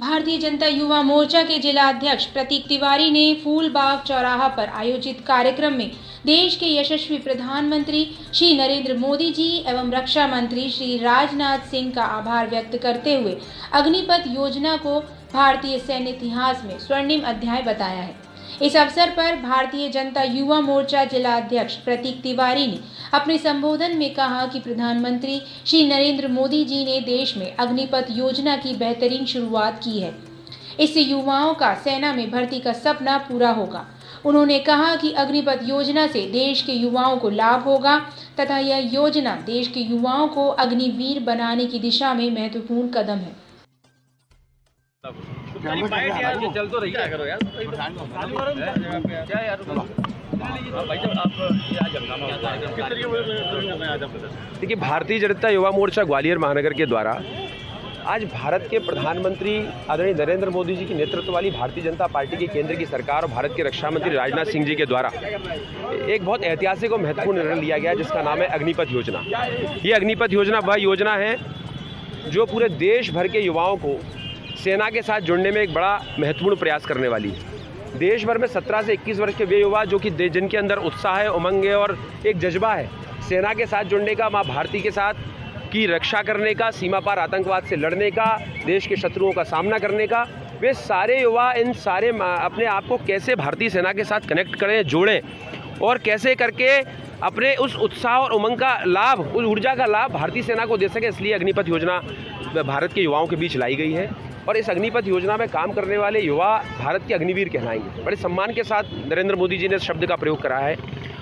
भारतीय जनता युवा मोर्चा के जिला अध्यक्ष प्रतीक तिवारी ने फूलबाग चौराहा पर आयोजित कार्यक्रम में देश के यशस्वी प्रधानमंत्री श्री नरेंद्र मोदी जी एवं रक्षा मंत्री श्री राजनाथ सिंह का आभार व्यक्त करते हुए अग्निपथ योजना को भारतीय सैन्य इतिहास में स्वर्णिम अध्याय बताया है। इस अवसर पर भारतीय जनता युवा मोर्चा जिला अध्यक्ष प्रतीक तिवारी ने अपने संबोधन में कहा कि प्रधानमंत्री श्री नरेंद्र मोदी जी ने देश में अग्निपथ योजना की बेहतरीन शुरुआत की है। इससे युवाओं का सेना में भर्ती का सपना पूरा होगा। उन्होंने कहा कि अग्निपथ योजना से देश के युवाओं को लाभ होगा तथा यह योजना देश के युवाओं को अग्निवीर बनाने की दिशा में महत्वपूर्ण कदम है। चल तो रही है करो यार क्या यार देखिए, भारतीय जनता युवा मोर्चा ग्वालियर महानगर के द्वारा आज भारत के प्रधानमंत्री आदरणीय नरेंद्र मोदी जी की नेतृत्व वाली भारतीय जनता पार्टी की केंद्र की सरकार और भारत के रक्षा मंत्री राजनाथ सिंह जी के द्वारा एक बहुत ऐतिहासिक और महत्वपूर्ण निर्णय लिया गया, जिसका नाम है अग्निपथ योजना। ये अग्निपथ योजना वह योजना है जो पूरे देश भर के युवाओं को सेना के साथ जुड़ने में एक बड़ा महत्वपूर्ण प्रयास करने वाली है। देश भर में 17 से 21 वर्ष के वे युवा जो कि जिनके अंदर उत्साह है, उमंग है और एक जज्बा है सेना के साथ जुड़ने का, माँ भारती के साथ की रक्षा करने का, सीमा पार आतंकवाद से लड़ने का, देश के शत्रुओं का सामना करने का, वे सारे युवा इन सारे अपने आप को कैसे भारतीय सेना के साथ कनेक्ट करें, जोड़ें और कैसे करके अपने उस उत्साह और उमंग का लाभ, उस ऊर्जा का लाभ भारतीय सेना को दे सके। इसलिए अग्निपथ योजना भारत के युवाओं के बीच लाई गई है और इस अग्निपथ योजना में काम करने वाले युवा भारत के अग्निवीर कहलाएंगे। बड़े सम्मान के साथ नरेंद्र मोदी जी ने इस शब्द का प्रयोग करा है।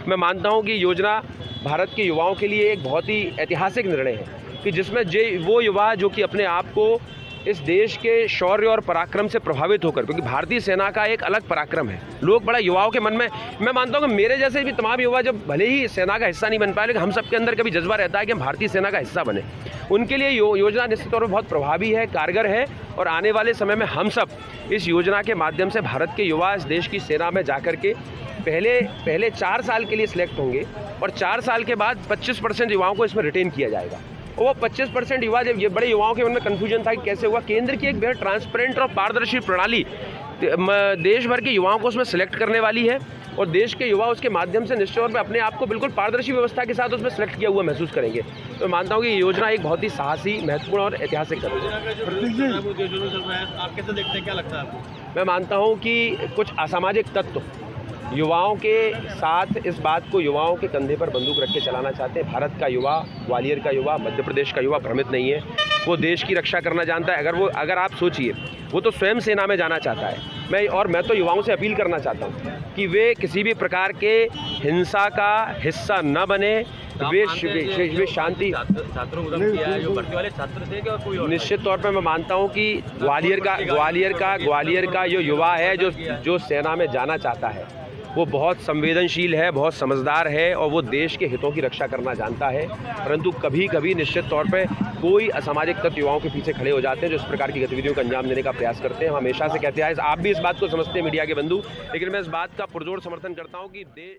मैं मानता हूं कि योजना भारत के युवाओं के लिए एक बहुत ही ऐतिहासिक निर्णय है कि जिसमें वो युवा जो कि अपने आप को इस देश के शौर्य और पराक्रम से प्रभावित होकर, क्योंकि भारतीय सेना का एक अलग पराक्रम है, लोग बड़ा युवाओं के मन में, मैं मानता हूं कि मेरे जैसे भी तमाम युवा जब भले ही सेना का हिस्सा नहीं बन पाए, लेकिन हम सबके अंदर कभी जज्बा रहता है कि हम भारतीय सेना का हिस्सा बने। उनके लिए योजना निश्चित तौर पर बहुत प्रभावी है, कारगर है और आने वाले समय में हम सब इस योजना के माध्यम से भारत के युवा इस देश की सेना में जाकर के पहले 4 साल के लिए सिलेक्ट होंगे और 4 साल के बाद 25% युवाओं को इसमें रिटेन किया जाएगा। और वो 25% युवा, जब ये बड़े युवाओं के मन में कन्फ्यूजन था कि कैसे हुआ, केंद्र की एक बेहद ट्रांसपेरेंट और पारदर्शी प्रणाली देश भर के युवाओं को उसमें सिलेक्ट करने वाली है और देश के युवा उसके माध्यम से निश्चित तौर पर अपने आप को बिल्कुल पारदर्शी व्यवस्था के साथ उसमें सिलेक्ट किया हुआ महसूस करेंगे। तो मानता हूँ कि ये योजना एक बहुत ही साहसी, महत्वपूर्ण और ऐतिहासिक कदम है। आप कैसे देखते हैं, क्या लगता है आपको? मैं मानता हूँ कि कुछ असामाजिक तत्व युवाओं के साथ इस बात को युवाओं के कंधे पर बंदूक रख के चलाना चाहते हैं। भारत का युवा, ग्वालियर का युवा, मध्य प्रदेश का युवा भ्रमित नहीं है, वो देश की रक्षा करना जानता है। अगर आप सोचिए, वो तो स्वयं सेना में जाना चाहता है। मैं तो युवाओं से अपील करना चाहता हूँ कि वे किसी भी प्रकार के हिंसा का हिस्सा न बने, वे शांति। निश्चित तौर पर मैं मानता हूँ कि ग्वालियर का जो युवा है जो सेना में जाना चाहता है, वो बहुत संवेदनशील है, बहुत समझदार है और वो देश के हितों की रक्षा करना जानता है। परंतु कभी कभी निश्चित तौर पे कोई असामाजिक तत्व युवाओं के पीछे खड़े हो जाते हैं जो इस प्रकार की गतिविधियों का अंजाम देने का प्रयास करते हैं। हम हमेशा से कहते हैं, आप भी इस बात को समझते हैं मीडिया के बंधु, लेकिन मैं इस बात का पुरजोर समर्थन करता हूँ कि देश